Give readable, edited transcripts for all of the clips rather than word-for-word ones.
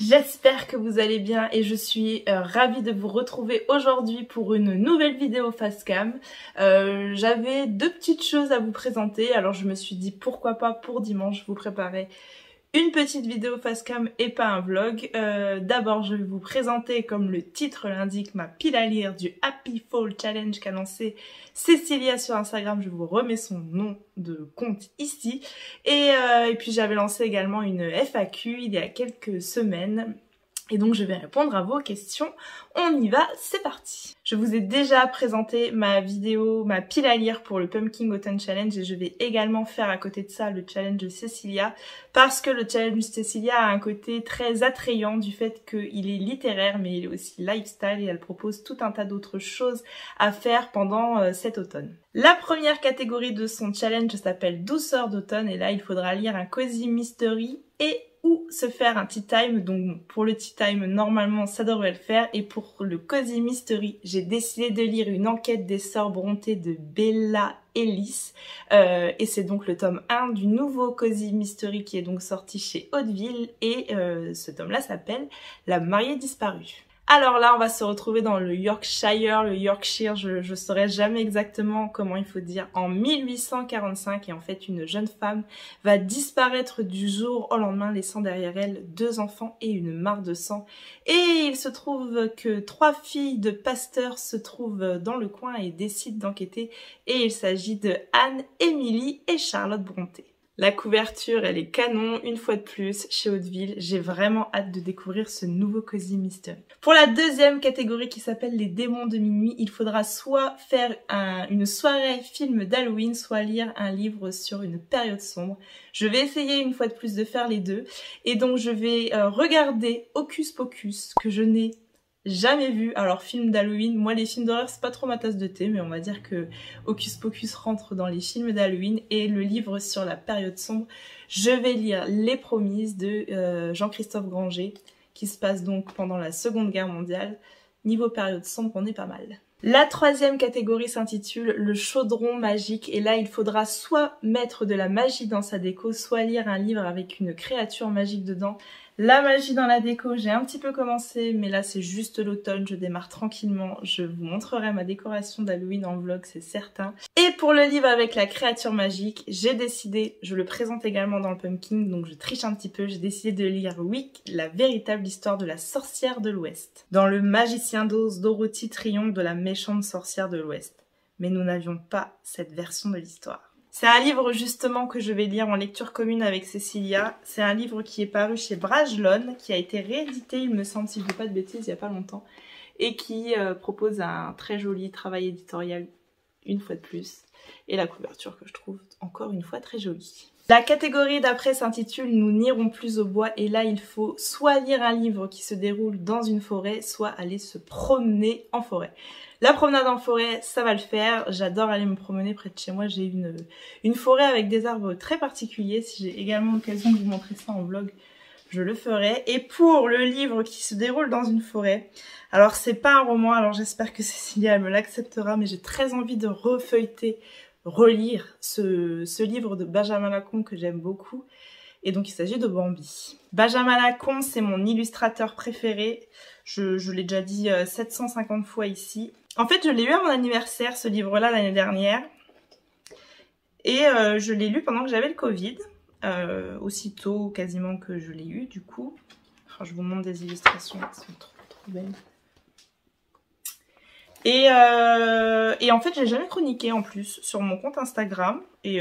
J'espère que vous allez bien et je suis ravie de vous retrouver aujourd'hui pour une nouvelle vidéo face cam. J'avais deux petites choses à vous présenter, alors je me suis dit pourquoi pas pour dimanche vous préparer une petite vidéo face cam et pas un vlog. D'abord je vais vous présenter, comme le titre l'indique, ma pile à lire du Happy Fall Challenge qu'a lancé Cécilia sur Instagram. Je vous remets son nom de compte ici. Et puis j'avais lancé également une FAQ il y a quelques semaines. Et donc je vais répondre à vos questions. On y va, c'est parti. Je vous ai déjà présenté ma vidéo, ma pile à lire pour le Pumpkin Autumn Challenge et je vais également faire à côté de ça le challenge de Cécilia parce que le challenge de Cécilia a un côté très attrayant du fait qu'il est littéraire mais il est aussi lifestyle et elle propose tout un tas d'autres choses à faire pendant cet automne. La première catégorie de son challenge s'appelle Douceur d'automne et là il faudra lire un cozy mystery et ou se faire un tea time. Donc pour le tea time normalement ça devrait le faire et pour le cozy mystery j'ai décidé de lire une enquête des sœurs Brontë de Bella Ellis et c'est donc le tome 1 du nouveau cozy mystery qui est donc sorti chez Hauteville et ce tome là s'appelle La mariée disparue. Alors là, on va se retrouver dans le Yorkshire, je saurais jamais exactement comment il faut dire, en 1845. Et en fait, une jeune femme va disparaître du jour au lendemain, laissant derrière elle 2 enfants et une mare de sang. Et il se trouve que 3 filles de pasteurs se trouvent dans le coin et décident d'enquêter. Et il s'agit de Anne, Emily et Charlotte Brontë. La couverture, elle est canon, une fois de plus, chez Hauteville. J'ai vraiment hâte de découvrir ce nouveau cozy mystery. Pour la deuxième catégorie qui s'appelle les démons de minuit, il faudra soit faire une soirée film d'Halloween, soit lire un livre sur une période sombre. Je vais essayer une fois de plus de faire les deux. Et donc je vais regarder Hocus Pocus, que je n'ai jamais vu. Alors film d'Halloween, moi les films d'horreur c'est pas trop ma tasse de thé, mais on va dire que Hocus Pocus rentre dans les films d'Halloween. Et le livre sur la période sombre, je vais lire Les Promises de Jean-Christophe Granger, qui se passe donc pendant la Seconde Guerre mondiale. Niveau période sombre, on est pas mal. La troisième catégorie s'intitule le chaudron magique et là il faudra soit mettre de la magie dans sa déco, soit lire un livre avec une créature magique dedans. La magie dans la déco, j'ai un petit peu commencé, mais là c'est juste l'automne, je démarre tranquillement. Je vous montrerai ma décoration d'Halloween en vlog, c'est certain. Et pour le livre avec la créature magique, j'ai décidé, je le présente également dans le Pumpkin, donc je triche un petit peu, j'ai décidé de lire Wick, la véritable histoire de la sorcière de l'Ouest. Dans Le Magicien d'Oz, Dorothy triomphe de la méchante sorcière de l'Ouest. Mais nous n'avions pas cette version de l'histoire. C'est un livre justement que je vais lire en lecture commune avec Cécilia. C'est un livre qui est paru chez Brajlon, qui a été réédité, il me semble, si je dis pas de bêtises, il y a pas longtemps, et qui propose un très joli travail éditorial, une fois de plus, et la couverture que je trouve encore une fois très jolie. La catégorie d'après s'intitule Nous n'irons plus au bois et là il faut soit lire un livre qui se déroule dans une forêt, soit aller se promener en forêt. La promenade en forêt, ça va le faire. J'adore aller me promener près de chez moi. J'ai une forêt avec des arbres très particuliers. Si j'ai également l'occasion de vous montrer ça en vlog, je le ferai. Et pour le livre qui se déroule dans une forêt, alors c'est pas un roman, alors j'espère que Cécilia elle me l'acceptera, mais j'ai très envie de relire ce livre de Benjamin Lacombe que j'aime beaucoup. Et donc il s'agit de Bambi. Benjamin Lacombe, c'est mon illustrateur préféré. Je l'ai déjà dit 750 fois ici. En fait, je l'ai eu à mon anniversaire, ce livre-là, l'année dernière. Et je l'ai lu pendant que j'avais le Covid. Aussitôt, quasiment, que je l'ai eu, du coup. Enfin, je vous montre des illustrations qui sont trop belles. Et en fait, j'ai jamais chroniqué, en plus, sur mon compte Instagram. Et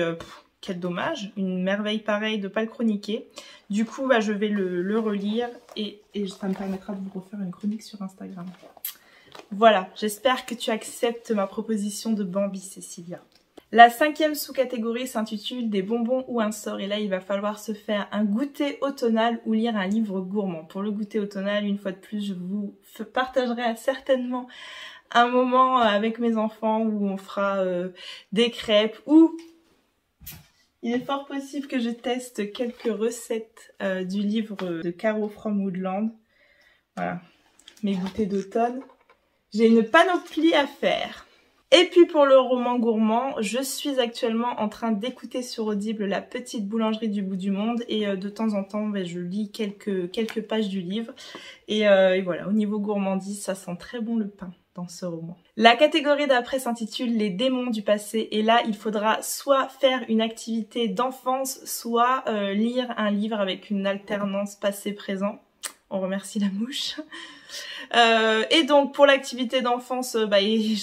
quel dommage, une merveille pareille de pas le chroniquer. Du coup, bah, je vais le relire et ça me permettra de vous refaire une chronique sur Instagram. Voilà, j'espère que tu acceptes ma proposition de Bambi, Cécilia. La cinquième sous-catégorie s'intitule Des bonbons ou un sort. Et là, il va falloir se faire un goûter automnal ou lire un livre gourmand. Pour le goûter automnal, une fois de plus, je vous partagerai certainement un moment avec mes enfants où on fera des crêpes ou il est fort possible que je teste quelques recettes du livre de Caro from Woodland. Voilà, mes goûters d'automne. J'ai une panoplie à faire. Et puis pour le roman gourmand, je suis actuellement en train d'écouter sur Audible La petite boulangerie du bout du monde et de temps en temps je lis quelques pages du livre et voilà, au niveau gourmandise, ça sent très bon le pain dans ce roman. La catégorie d'après s'intitule Les démons du passé et là il faudra soit faire une activité d'enfance, soit lire un livre avec une alternance passé-présent. On remercie la mouche. Et donc pour l'activité d'enfance,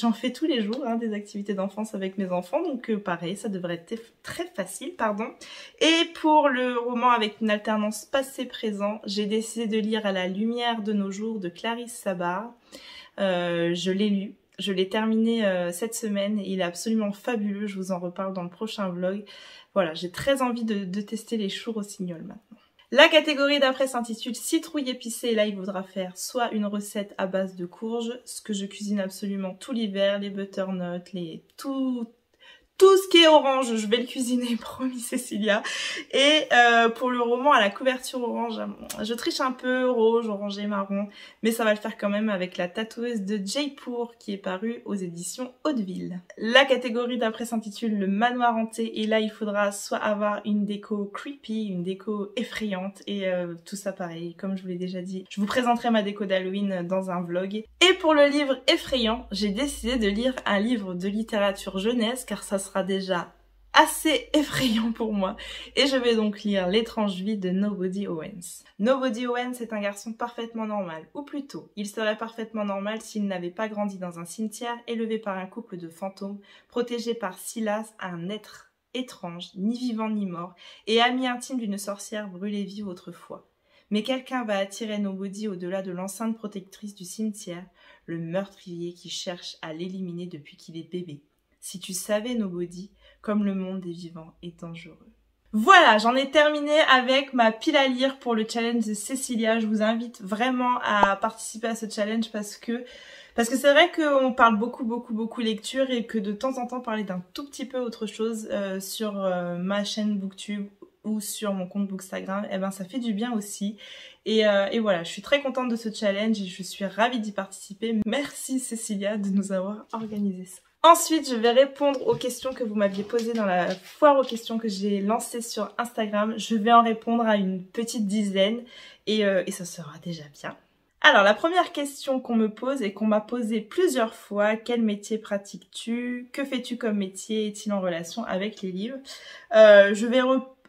j'en fais tous les jours, des activités d'enfance avec mes enfants, donc pareil, ça devrait être très facile, pardon. Et pour le roman avec une alternance passé-présent, j'ai décidé de lire À la lumière de nos jours de Clarisse Sabard. Je l'ai lu, je l'ai terminé cette semaine et il est absolument fabuleux, je vous en reparle dans le prochain vlog. Voilà, j'ai très envie de tester les choux rossignols maintenant. La catégorie d'après s'intitule Citrouille épicée et là il faudra faire soit une recette à base de courges, ce que je cuisine absolument tout l'hiver, les butternuts, tout ce qui est orange, je vais le cuisiner, promis Cécilia. Et pour le roman à la couverture orange, je triche un peu, rouge, orangé, marron, mais ça va le faire quand même avec La tatoueuse de Jaipur qui est paru aux éditions Hauteville. La catégorie d'après s'intitule Le manoir hanté et là il faudra soit avoir une déco creepy, une déco effrayante et tout ça pareil, comme je vous l'ai déjà dit. Je vous présenterai ma déco d'Halloween dans un vlog. Et pour le livre effrayant, j'ai décidé de lire un livre de littérature jeunesse car ça sera déjà assez effrayant pour moi et je vais donc lire L'étrange vie de Nobody Owens. Nobody Owens est un garçon parfaitement normal, ou plutôt, il serait parfaitement normal s'il n'avait pas grandi dans un cimetière élevé par un couple de fantômes, protégé par Silas, un être étrange, ni vivant ni mort, et ami intime d'une sorcière brûlée vive autrefois. Mais quelqu'un va attirer Nobody au-delà de l'enceinte protectrice du cimetière, le meurtrier qui cherche à l'éliminer depuis qu'il est bébé. Si tu savais, Nobody, comme le monde des vivants est dangereux. Voilà, j'en ai terminé avec ma pile à lire pour le challenge de Cécilia. Je vous invite vraiment à participer à ce challenge parce que c'est vrai qu'on parle beaucoup lecture et que de temps en temps parler d'un tout petit peu autre chose sur ma chaîne Booktube ou sur mon compte Bookstagram, eh ben ça fait du bien aussi. Et voilà, je suis très contente de ce challenge et je suis ravie d'y participer. Merci Cécilia de nous avoir organisé ça. Ensuite, je vais répondre aux questions que vous m'aviez posées dans la foire aux questions que j'ai lancée sur Instagram. Je vais en répondre à une petite dizaine et ça sera déjà bien. Alors, la première question qu'on me pose et qu'on m'a posée plusieurs fois, quel métier pratiques-tu? Que fais-tu comme métier? Est-il en relation avec les livres? Je vais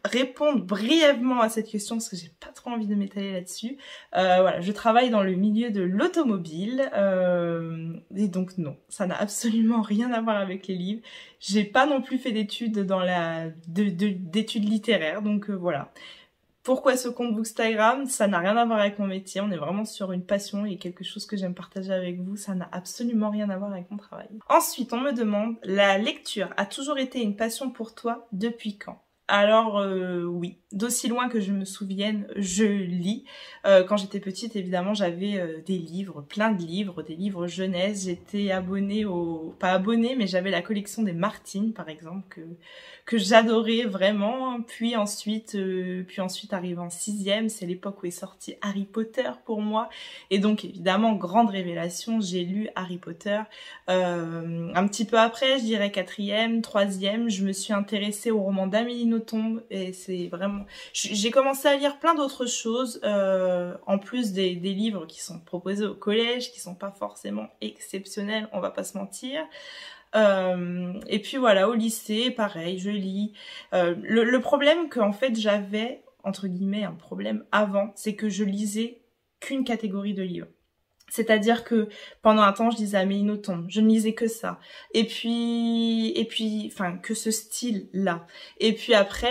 répondre brièvement à cette question parce que j'ai pas trop envie de m'étaler là-dessus. Voilà, je travaille dans le milieu de l'automobile et donc non, ça n'a absolument rien à voir avec les livres. J'ai pas non plus fait d'études dans d'études littéraires, donc voilà. Pourquoi ce compte Bookstagram? Ça n'a rien à voir avec mon métier, on est vraiment sur une passion et quelque chose que j'aime partager avec vous, ça n'a absolument rien à voir avec mon travail. Ensuite, on me demande, la lecture a toujours été une passion pour toi, depuis quand? Alors oui, d'aussi loin que je me souvienne, je lis. Quand j'étais petite, évidemment, j'avais des livres, plein de livres, des livres jeunesse. J'étais abonnée pas abonnée, mais j'avais la collection des Martine, par exemple, que j'adorais vraiment. Puis ensuite arrivé en 6e, c'est l'époque où est sorti Harry Potter pour moi. Et donc, évidemment, grande révélation, j'ai lu Harry Potter. Un petit peu après, je dirais 4e, 3e, je me suis intéressée au roman d'Amélie Nothomb et c'est vraiment... J'ai commencé à lire plein d'autres choses, en plus des livres qui sont proposés au collège, qui sont pas forcément exceptionnels, on va pas se mentir. Et puis voilà, au lycée, pareil, je lis. Le problème qu'en fait j'avais, entre guillemets, un problème avant, c'est que je lisais qu'une catégorie de livres. C'est-à-dire que pendant un temps, je lisais Amélie Nothomb, je ne lisais que ça. Et puis, enfin, que ce style-là. Et puis après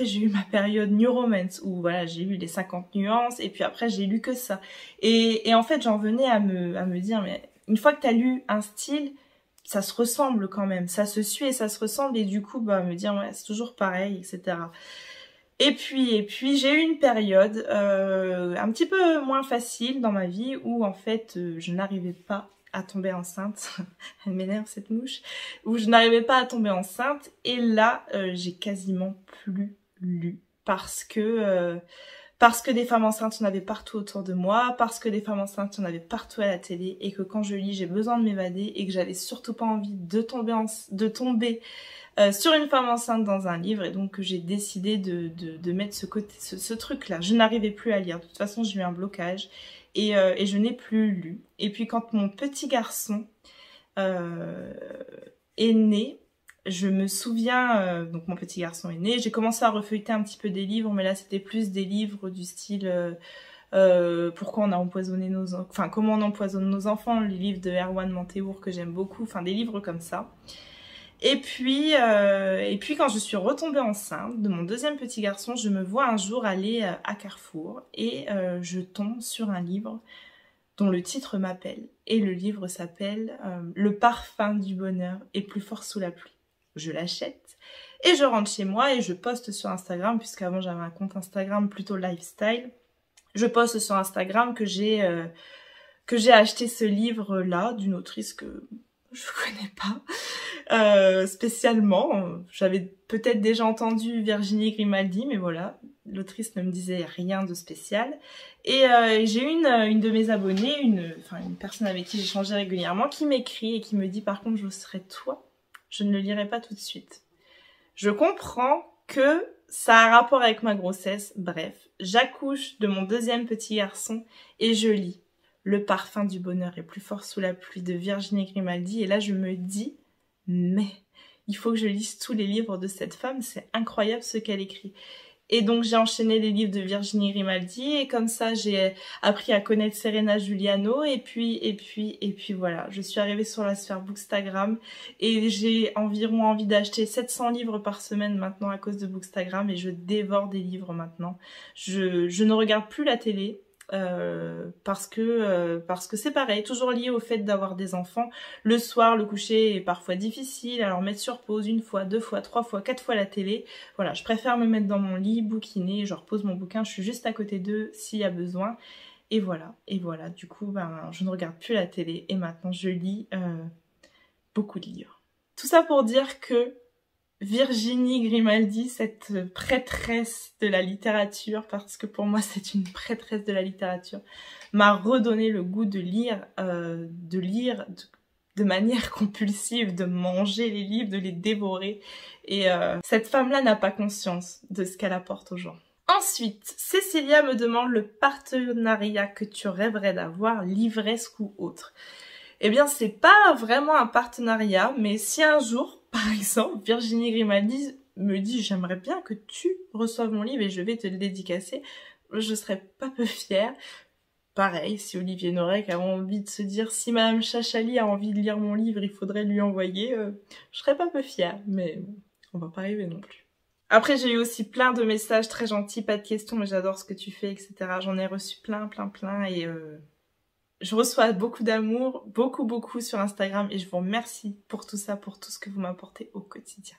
j'ai eu ma période New Romance où voilà, j'ai lu les 50 nuances. Et puis après, j'ai lu que ça. Et en fait, j'en venais à me dire, mais une fois que t'as lu un style, ça se ressemble quand même, ça se suit et ça se ressemble. Et du coup, me dire, ouais, c'est toujours pareil, etc. Et puis j'ai eu une période un petit peu moins facile dans ma vie où en fait je n'arrivais pas à tomber enceinte. Elle m'énerve cette mouche. Où je n'arrivais pas à tomber enceinte et là j'ai quasiment plus lu parce que parce que des femmes enceintes, il y en avait partout autour de moi, parce que des femmes enceintes, il y en avait partout à la télé, et que quand je lis, j'ai besoin de m'évader, et que j'avais surtout pas envie de tomber sur une femme enceinte dans un livre, et donc j'ai décidé de mettre ce truc-là. Je n'arrivais plus à lire, de toute façon j'ai eu un blocage, et je n'ai plus lu. Et puis quand mon petit garçon est né, je me souviens, donc mon petit garçon est né, j'ai commencé à refeuilleter un petit peu des livres, mais là c'était plus des livres du style pourquoi on a empoisonné comment on empoisonne nos enfants, les livres de Erwan Manteour que j'aime beaucoup, enfin des livres comme ça. Et puis quand je suis retombée enceinte de mon deuxième petit garçon, je me vois un jour aller à Carrefour et je tombe sur un livre dont le titre m'appelle. Et le livre s'appelle Le parfum du bonheur est plus fort sous la pluie. Je l'achète et je rentre chez moi et je poste sur Instagram, puisqu'avant j'avais un compte Instagram plutôt lifestyle. Je poste sur Instagram que j'ai acheté ce livre-là d'une autrice que je connais pas spécialement. J'avais peut-être déjà entendu Virginie Grimaldi, mais voilà, l'autrice ne me disait rien de spécial. Et j'ai une de mes abonnées, une personne avec qui j'échangeais régulièrement, qui m'écrit et qui me dit: par contre, je serais toi, je ne le lirai pas tout de suite. Je comprends que ça a un rapport avec ma grossesse. Bref, j'accouche de mon deuxième petit garçon et je lis Le parfum du bonheur est plus fort sous la pluie de Virginie Grimaldi. Et là, je me dis, mais il faut que je lise tous les livres de cette femme. C'est incroyable ce qu'elle écrit. Et donc, j'ai enchaîné les livres de Virginie Grimaldi. Et comme ça, j'ai appris à connaître Serena Giuliano. Et puis voilà. Je suis arrivée sur la sphère Bookstagram. Et j'ai environ envie d'acheter 700 livres par semaine maintenant à cause de Bookstagram. Et je dévore des livres maintenant. Je ne regarde plus la télé. Parce que c'est pareil, toujours lié au fait d'avoir des enfants. Le soir, le coucher est parfois difficile, alors mettre sur pause une fois, deux fois, trois fois, quatre fois la télé. Voilà, je préfère me mettre dans mon lit, bouquiner, je repose mon bouquin, je suis juste à côté d'eux s'il y a besoin. Et voilà, du coup, je ne regarde plus la télé et maintenant je lis beaucoup de livres. Tout ça pour dire que Virginie Grimaldi, cette prêtresse de la littérature, parce que pour moi c'est une prêtresse de la littérature, m'a redonné le goût de lire de manière compulsive, de manger les livres, de les dévorer. Et cette femme-là n'a pas conscience de ce qu'elle apporte aux gens. Ensuite, Cécilia me demande le partenariat que tu rêverais d'avoir, livresque ou autre. Eh bien, c'est pas vraiment un partenariat, mais si un jour, par exemple, Virginie Grimaldi me dit « j'aimerais bien que tu reçoives mon livre et je vais te le dédicacer », je serais pas peu fière. Pareil, si Olivier Norek a envie de se dire « si Madame Chachali a envie de lire mon livre, il faudrait lui envoyer », je serais pas peu fière, mais on va pas rêver non plus. Après, j'ai eu aussi plein de messages très gentils, pas de questions, mais j'adore ce que tu fais, etc. J'en ai reçu plein, et je reçois beaucoup d'amour, beaucoup sur Instagram et je vous remercie pour tout ça, pour tout ce que vous m'apportez au quotidien.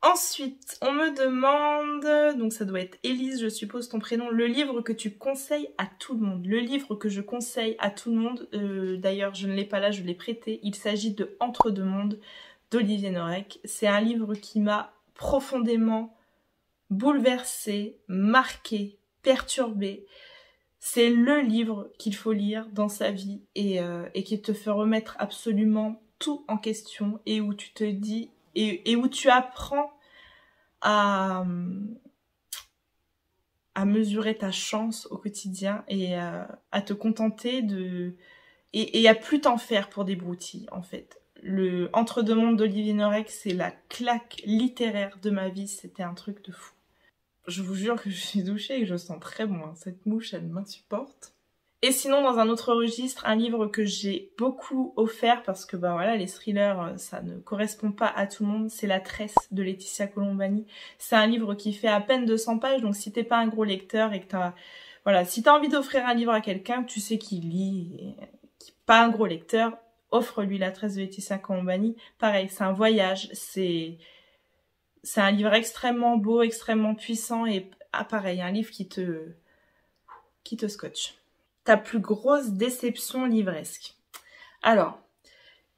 Ensuite, on me demande, donc ça doit être Élise, je suppose ton prénom, le livre que tu conseilles à tout le monde. Le livre que je conseille à tout le monde, d'ailleurs je ne l'ai pas là, je l'ai prêté, il s'agit de Entre deux mondes d'Olivier Norek. C'est un livre qui m'a profondément bouleversée, marquée, perturbée. C'est le livre qu'il faut lire dans sa vie et qui te fait remettre absolument tout en question et où tu te dis et où tu apprends à mesurer ta chance au quotidien et à te contenter et à plus t'en faire pour des broutilles en fait. Le Entre deux mondes d'Olivier Norek, c'est la claque littéraire de ma vie, c'était un truc de fou. Je vous jure que je suis douchée et que je sens très bon. Cette mouche, elle m'insupporte. Et sinon, dans un autre registre, un livre que j'ai beaucoup offert parce que voilà, les thrillers, ça ne correspond pas à tout le monde, c'est La Tresse de Laetitia Colombani. C'est un livre qui fait à peine 200 pages, donc si t'es pas un gros lecteur et que si t'as envie d'offrir un livre à quelqu'un, tu sais qu'il lit, et qui n'est pas un gros lecteur, offre-lui La Tresse de Laetitia Colombani. Pareil, c'est un voyage, c'est un livre extrêmement beau, extrêmement puissant et pareil, un livre qui te scotche. Ta plus grosse déception livresque. Alors,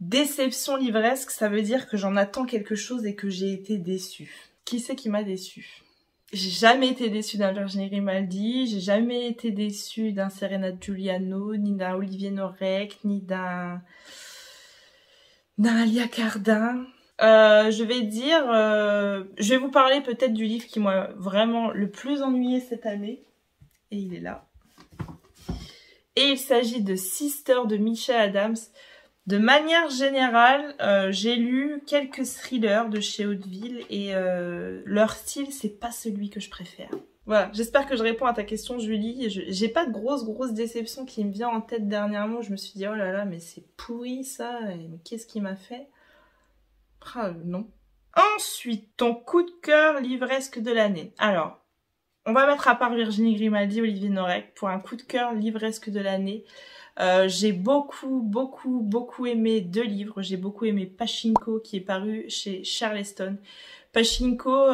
déception livresque, ça veut dire que j'en attends quelque chose et que j'ai été déçue. Qui c'est qui m'a déçue? J'ai jamais été déçue d'un Virginie Grimaldi, j'ai jamais été déçue d'un Serena Giuliano, ni d'un Olivier Norek, ni d'un Alia Cardin. Je vais vous parler peut-être du livre qui m'a vraiment le plus ennuyé cette année. Et il est là. Et il s'agit de Sister de Michel Adams. De manière générale, j'ai lu quelques thrillers de chez Hauteville et leur style, c'est pas celui que je préfère. Voilà, j'espère que je réponds à ta question, Julie. J'ai pas de grosse déception qui me vient en tête dernièrement. Je me suis dit, oh là là, mais c'est pourri ça, mais qu'est-ce qui m'a fait? Ah, non. Ensuite, ton coup de cœur livresque de l'année. Alors, on va mettre à part Virginie Grimaldi, Olivier Norek pour un coup de cœur livresque de l'année. J'ai beaucoup aimé 2 livres. J'ai beaucoup aimé Pachinko qui est paru chez Charleston. Pachinko,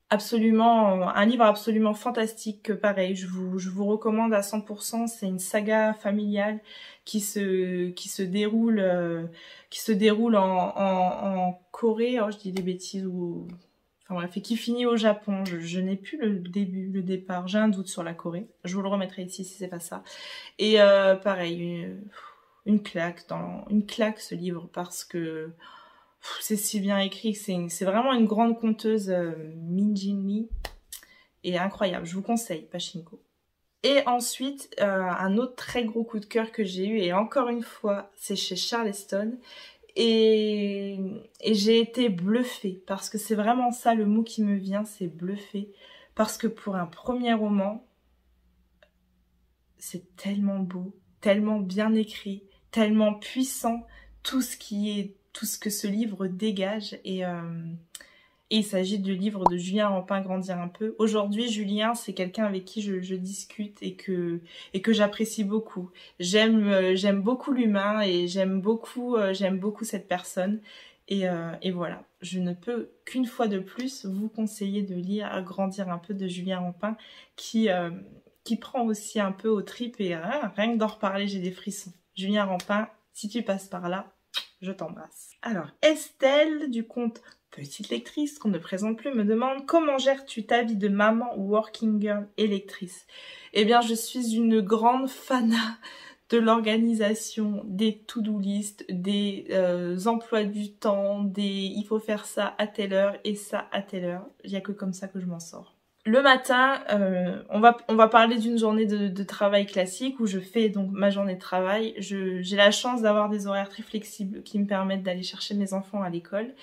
absolument, un livre absolument fantastique, pareil, je vous recommande à 100%. C'est une saga familiale qui se déroule en Corée. Oh, je dis des bêtises ou enfin bref, et qui finit au Japon. Je n'ai plus le départ. J'ai un doute sur la Corée. Je vous le remettrai ici si c'est pas ça. Et pareil, une claque ce livre parce que c'est si bien écrit. C'est vraiment une grande conteuse, Min Jin Lee, et incroyable. Je vous conseille Pachinko. Et ensuite, un autre très gros coup de cœur que j'ai eu, et encore une fois, c'est chez Charleston. Et j'ai été bluffée, parce que c'est vraiment ça le mot qui me vient, c'est bluffée. Parce que pour un premier roman, c'est tellement beau, tellement bien écrit, tellement puissant, tout ce que ce livre dégage. Et il s'agit du livre de Julien Rampin, Grandir un peu. Aujourd'hui, Julien, c'est quelqu'un avec qui je discute et que j'apprécie beaucoup. J'aime beaucoup l'humain et j'aime beaucoup cette personne. Et voilà, je ne peux qu'une fois de plus vous conseiller de lire Grandir un peu de Julien Rampin qui prend aussi un peu aux tripes et rien que d'en reparler, j'ai des frissons. Julien Rampin, si tu passes par là, je t'embrasse. Alors, Estelle du compte Petite lectrice, qu'on ne présente plus, me demande: comment gères-tu ta vie de maman ou working girl et lectrice? Eh bien, je suis une grande fana de l'organisation, des to-do list, des emplois du temps, des il faut faire ça à telle heure et ça à telle heure. Il n'y a que comme ça que je m'en sors. Le matin, on va parler d'une journée de travail classique où je fais donc ma journée de travail. J'ai la chance d'avoir des horaires très flexibles qui me permettent d'aller chercher mes enfants à l'école.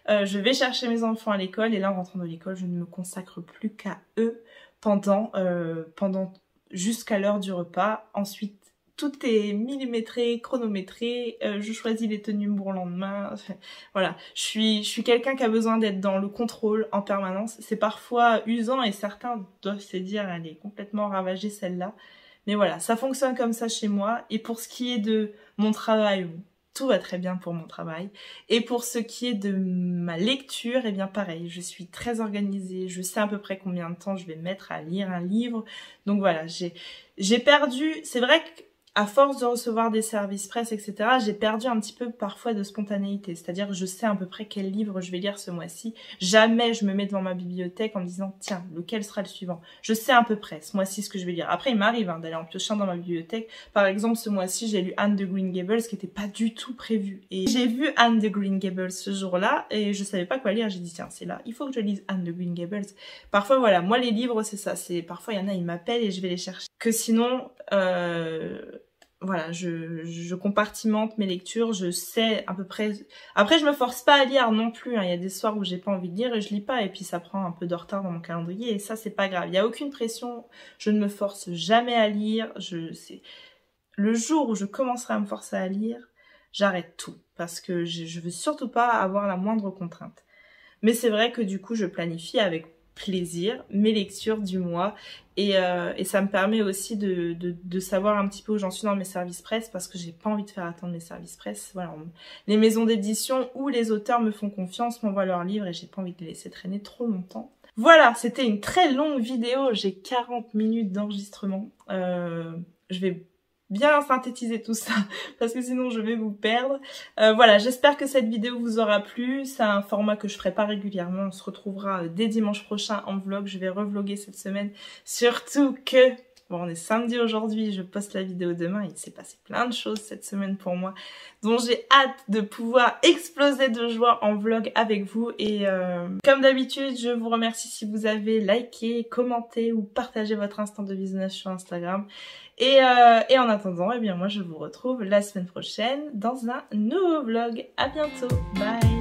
Je vais chercher mes enfants à l'école et là, en rentrant de l'école, je ne me consacre plus qu'à eux pendant jusqu'à l'heure du repas. Ensuite, tout est millimétré, chronométré, je choisis les tenues pour le lendemain. Enfin, voilà, je suis quelqu'un qui a besoin d'être dans le contrôle en permanence. C'est parfois usant et certains doivent se dire, elle est complètement ravagée celle-là. Mais voilà, ça fonctionne comme ça chez moi. Et pour ce qui est de mon travail, tout va très bien pour mon travail. Et pour ce qui est de ma lecture, eh bien pareil, je suis très organisée. Je sais à peu près combien de temps je vais mettre à lire un livre. Donc voilà, j'ai perdu, c'est vrai que à force de recevoir des services presse, etc., j'ai perdu un petit peu parfois de spontanéité. C'est-à-dire que je sais à peu près quel livre je vais lire ce mois-ci. Jamais je me mets devant ma bibliothèque en me disant « Tiens, lequel sera le suivant ?» Je sais à peu près ce mois-ci ce que je vais lire. Après, il m'arrive d'aller en piochant dans ma bibliothèque. Par exemple, ce mois-ci, j'ai lu Anne de Green Gables, qui n'était pas du tout prévu. Et j'ai vu Anne de Green Gables ce jour-là, et je savais pas quoi lire. J'ai dit « Tiens, c'est là, il faut que je lise Anne de Green Gables. » Parfois, voilà, moi, les livres, c'est ça. Parfois, il y en a, ils m'appellent et je vais les chercher. Que sinon... voilà, je compartimente mes lectures, je sais à peu près... Après, je me force pas à lire non plus, hein. Il y a des soirs où j'ai pas envie de lire et je lis pas, et puis ça prend un peu de retard dans mon calendrier, et ça, c'est pas grave. Il y a aucune pression, je ne me force jamais à lire, le jour où je commencerai à me forcer à lire, j'arrête tout, parce que je veux surtout pas avoir la moindre contrainte. Mais c'est vrai que du coup, je planifie avec plaisir mes lectures du mois et ça me permet aussi de savoir un petit peu où j'en suis dans mes services presse, parce que j'ai pas envie de faire attendre mes services presse. Voilà, les maisons d'édition ou les auteurs me font confiance, m'envoient leurs livres et j'ai pas envie de les laisser traîner trop longtemps. Voilà, c'était une très longue vidéo, j'ai 40 minutes d'enregistrement. Je vais bien synthétiser tout ça parce que sinon je vais vous perdre. Voilà, j'espère que cette vidéo vous aura plu. C'est un format que je ferai pas régulièrement. On se retrouvera dès dimanche prochain en vlog. Je vais revlogger cette semaine. Surtout que, bon, on est samedi aujourd'hui, je poste la vidéo demain. Il s'est passé plein de choses cette semaine pour moi, dont j'ai hâte de pouvoir exploser de joie en vlog avec vous. Et comme d'habitude, je vous remercie si vous avez liké, commenté ou partagé votre instant de visionnage sur Instagram. Et en attendant, eh bien moi je vous retrouve la semaine prochaine dans un nouveau vlog. À bientôt, bye.